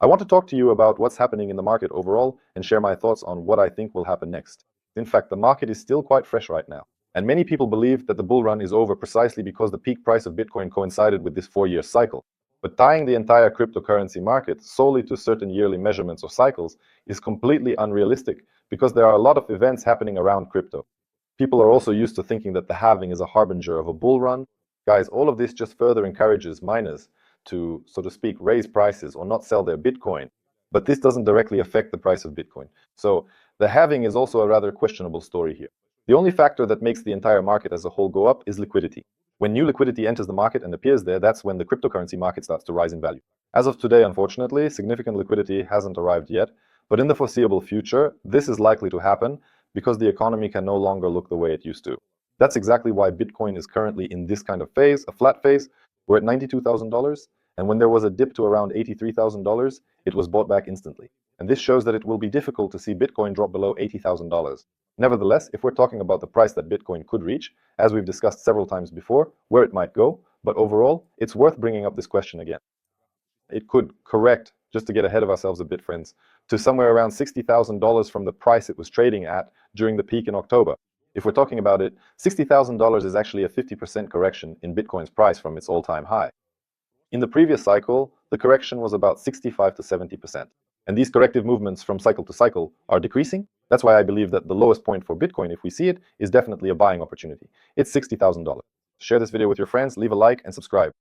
I want to talk to you about what's happening in the market overall and share my thoughts on what I think will happen next. In fact, the market is still quite fresh right now, and many people believe that the bull run is over precisely because the peak price of Bitcoin coincided with this 4-year cycle. But tying the entire cryptocurrency market solely to certain yearly measurements or cycles is completely unrealistic because there are a lot of events happening around crypto. People are also used to thinking that the halving is a harbinger of a bull run. Guys, all of this just further encourages miners to, so to speak, raise prices or not sell their Bitcoin. But this doesn't directly affect the price of Bitcoin. So the halving is also a rather questionable story here. The only factor that makes the entire market as a whole go up is liquidity. When new liquidity enters the market and appears there, that's when the cryptocurrency market starts to rise in value. As of today, unfortunately, significant liquidity hasn't arrived yet, but in the foreseeable future, this is likely to happen because the economy can no longer look the way it used to. That's exactly why Bitcoin is currently in this kind of phase, a flat phase. We're at $92,000, and when there was a dip to around $83,000, it was bought back instantly. And this shows that it will be difficult to see Bitcoin drop below $80,000. Nevertheless, if we're talking about the price that Bitcoin could reach, as we've discussed several times before, where it might go, but overall, it's worth bringing up this question again. It could correct, just to get ahead of ourselves a bit, friends, to somewhere around $60,000 from the price it was trading at during the peak in October. If we're talking about it, $60,000 is actually a 50% correction in Bitcoin's price from its all-time high. In the previous cycle, the correction was about 65 to 70%. And these corrective movements from cycle to cycle are decreasing. That's why I believe that the lowest point for Bitcoin, if we see it, is definitely a buying opportunity. It's $60,000. Share this video with your friends, leave a like, and subscribe.